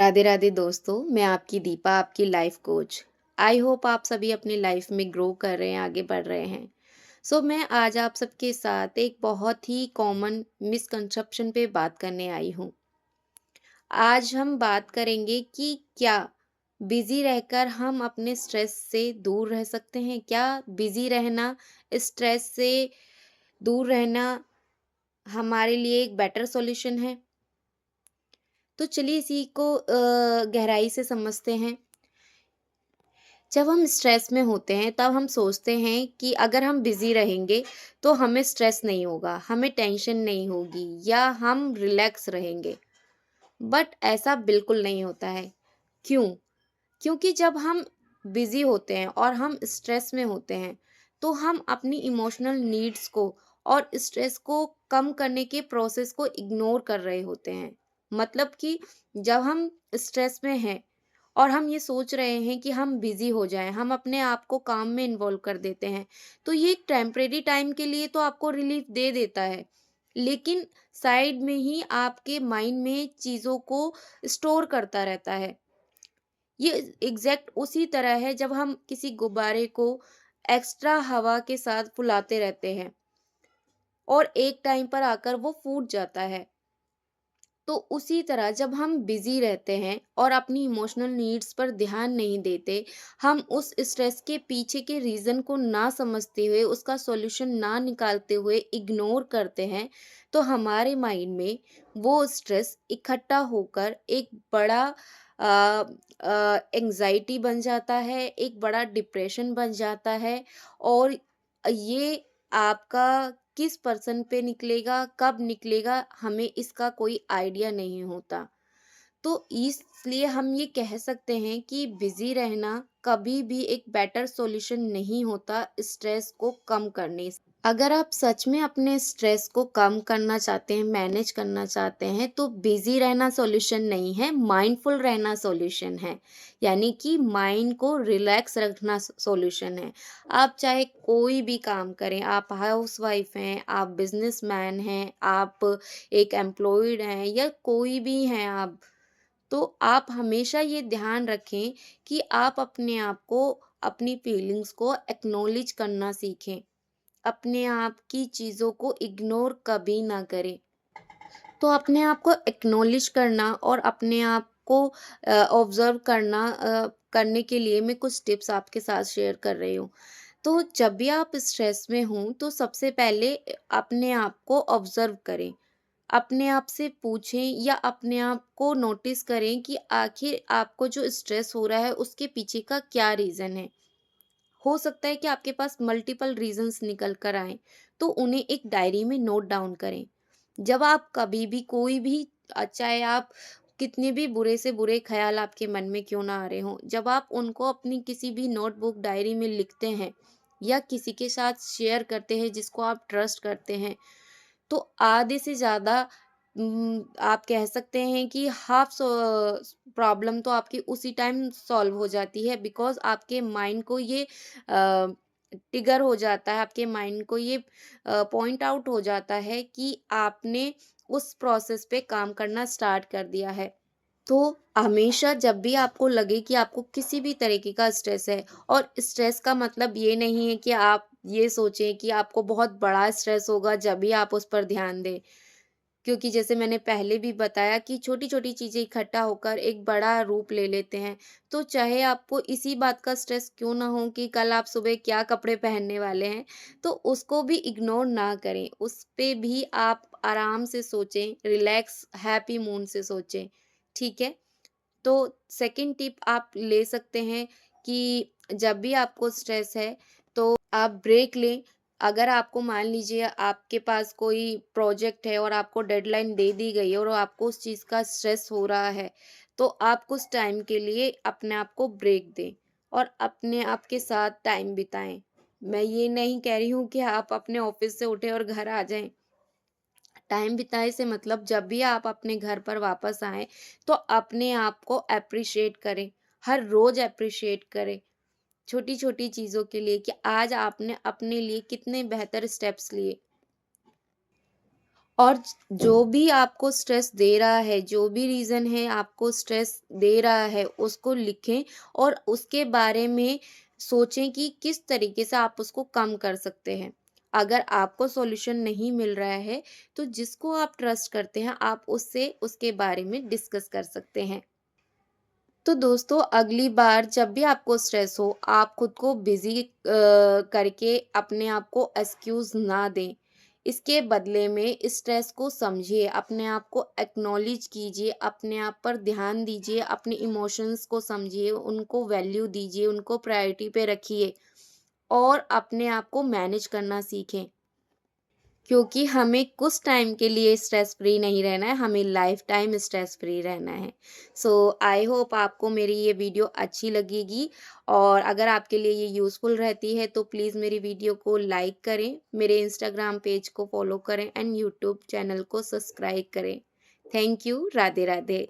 राधे राधे दोस्तों, मैं आपकी दीपा, आपकी लाइफ कोच। आई होप आप सभी अपनी लाइफ में ग्रो कर रहे हैं, आगे बढ़ रहे हैं। मैं आज आप सबके साथ एक बहुत ही कॉमन मिसकंसेप्शन पे बात करने आई हूँ। आज हम बात करेंगे कि क्या बिजी रहकर हम अपने स्ट्रेस से दूर रह सकते हैं? क्या बिजी रहना, स्ट्रेस से दूर रहना हमारे लिए एक बेटर सॉल्यूशन है? तो चलिए इसी को गहराई से समझते हैं। जब हम स्ट्रेस में होते हैं तब हम सोचते हैं कि अगर हम बिज़ी रहेंगे तो हमें स्ट्रेस नहीं होगा, हमें टेंशन नहीं होगी या हम रिलैक्स रहेंगे। बट ऐसा बिल्कुल नहीं होता है। क्यों? क्योंकि जब हम बिज़ी होते हैं और हम स्ट्रेस में होते हैं तो हम अपनी इमोशनल नीड्स को और स्ट्रेस को कम करने के प्रोसेस को इग्नोर कर रहे होते हैं। मतलब कि जब हम स्ट्रेस में हैं और हम ये सोच रहे हैं कि हम बिज़ी हो जाएँ, हम अपने आप को काम में इन्वॉल्व कर देते हैं, तो ये एक टेम्परेरी टाइम के लिए तो आपको रिलीफ़ दे देता है, लेकिन साइड में ही आपके माइंड में चीज़ों को स्टोर करता रहता है। ये एग्ज़ैक्ट उसी तरह है जब हम किसी गुब्बारे को एक्स्ट्रा हवा के साथ फुलाते रहते हैं और एक टाइम पर आकर वो फूट जाता है। तो उसी तरह जब हम बिज़ी रहते हैं और अपनी इमोशनल नीड्स पर ध्यान नहीं देते, हम उस स्ट्रेस के पीछे के रीज़न को ना समझते हुए, उसका सॉल्यूशन ना निकालते हुए इग्नोर करते हैं, तो हमारे माइंड में वो स्ट्रेस इकट्ठा होकर एक बड़ा एंग्ज़ायटी बन जाता है, एक बड़ा डिप्रेशन बन जाता है और ये आपका किस पर्सन पे निकलेगा, कब निकलेगा, हमें इसका कोई आइडिया नहीं होता। तो इसलिए हम ये कह सकते हैं कि बिज़ी रहना कभी भी एक बेटर सॉल्यूशन नहीं होता स्ट्रेस को कम करने से। अगर आप सच में अपने स्ट्रेस को कम करना चाहते हैं, मैनेज करना चाहते हैं, तो बिज़ी रहना सॉल्यूशन नहीं है, माइंडफुल रहना सॉल्यूशन है। यानी कि माइंड को रिलैक्स रखना सॉल्यूशन है। आप चाहे कोई भी काम करें, आप हाउसवाइफ़ हैं, आप बिज़नेसमैन हैं, आप एक एम्प्लॉयड हैं या कोई भी हैं आप, तो आप हमेशा ये ध्यान रखें कि आप अपने आप को, अपनी फीलिंग्स को एक्नॉलेज करना सीखें। अपने आप की चीज़ों को इग्नोर कभी ना करें। तो अपने आप को एक्नॉलेज करना और अपने आप को ऑब्ज़र्व करने के लिए मैं कुछ टिप्स आपके साथ शेयर कर रही हूँ। तो जब भी आप स्ट्रेस में हों, तो सबसे पहले अपने आप को ऑब्ज़र्व करें। अपने आप से पूछें या अपने आप को नोटिस करें कि आखिर आपको जो स्ट्रेस हो रहा है, उसके पीछे का क्या रीज़न है। हो सकता है कि आपके पास मल्टीपल रीजंस निकल कर आएँ, तो उन्हें एक डायरी में नोट डाउन करें। जब आप कभी भी कोई भी चाहे आप कितने भी बुरे से बुरे ख़्याल आपके मन में क्यों ना आ रहे हों, जब आप उनको अपनी किसी भी नोटबुक, डायरी में लिखते हैं या किसी के साथ शेयर करते हैं जिसको आप ट्रस्ट करते हैं, तो आधे से ज़्यादा आप कह सकते हैं कि हाफ़ प्रॉब्लम तो आपकी उसी टाइम सॉल्व हो जाती है, बिकॉज़ आपके माइंड को ये ट्रिगर हो जाता है, आपके माइंड को ये पॉइंट आउट हो जाता है कि आपने उस प्रोसेस पे काम करना स्टार्ट कर दिया है। तो हमेशा जब भी आपको लगे कि आपको किसी भी तरीके का स्ट्रेस है, और स्ट्रेस का मतलब ये नहीं है कि आप ये सोचें कि आपको बहुत बड़ा स्ट्रेस होगा जब भी आप उस पर ध्यान दें। क्योंकि जैसे मैंने पहले भी बताया कि छोटी-छोटी चीज़ें इकट्ठा होकर एक बड़ा रूप ले लेते हैं। तो चाहे आपको इसी बात का स्ट्रेस क्यों ना हो कि कल आप सुबह क्या कपड़े पहनने वाले हैं, तो उसको भी इग्नोर ना करें। उस पे भी आप आराम से सोचें, रिलैक्स हैप्पी मूड से सोचें, ठीक है? तो सेकंड टिप आप ले सकते हैं कि जब भी आपको स्ट्रेस है तो आप ब्रेक लें। अगर आपको मान लीजिए आपके पास कोई प्रोजेक्ट है और आपको डेडलाइन दे दी गई है और आपको उस चीज़ का स्ट्रेस हो रहा है, तो आप कुछ टाइम के लिए अपने आप को ब्रेक दें और अपने आप के साथ टाइम बिताएँ। मैं ये नहीं कह रही हूँ कि आप अपने ऑफ़िस से उठें और घर आ जाएँ। टाइम बिताए से मतलब जब भी आप अपने घर पर वापस आएँ, तो अपने आप को एप्रिशिएट करें। हर रोज़ एप्रिशिएट करें, छोटी-छोटी चीज़ों के लिए कि आज आपने अपने लिए कितने बेहतर स्टेप्स लिए। और जो भी आपको स्ट्रेस दे रहा है, जो भी रीज़न है आपको स्ट्रेस दे रहा है, उसको लिखें और उसके बारे में सोचें कि किस तरीके से आप उसको कम कर सकते हैं। अगर आपको सॉल्यूशन नहीं मिल रहा है, तो जिसको आप ट्रस्ट करते हैं, आप उससे उसके बारे में डिस्कस कर सकते हैं। तो दोस्तों, अगली बार जब भी आपको स्ट्रेस हो, आप खुद को बिज़ी करके अपने आप को एक्सक्यूज़ ना दें। इसके बदले में स्ट्रेस को समझिए, अपने आप को एक्नॉलेज कीजिए, अपने आप पर ध्यान दीजिए, अपने इमोशंस को समझिए, उनको वैल्यू दीजिए, उनको प्रायोरिटी पे रखिए और अपने आप को मैनेज करना सीखें। क्योंकि हमें कुछ टाइम के लिए स्ट्रेस फ्री नहीं रहना है, हमें लाइफ टाइम स्ट्रेस फ्री रहना है। सो आई होप आपको मेरी ये वीडियो अच्छी लगेगी और अगर आपके लिए ये यूज़फुल रहती है तो प्लीज़ मेरी वीडियो को लाइक करें, मेरे इंस्टाग्राम पेज को फॉलो करें एंड यूट्यूब चैनल को सब्सक्राइब करें। Thank you. राधे राधे।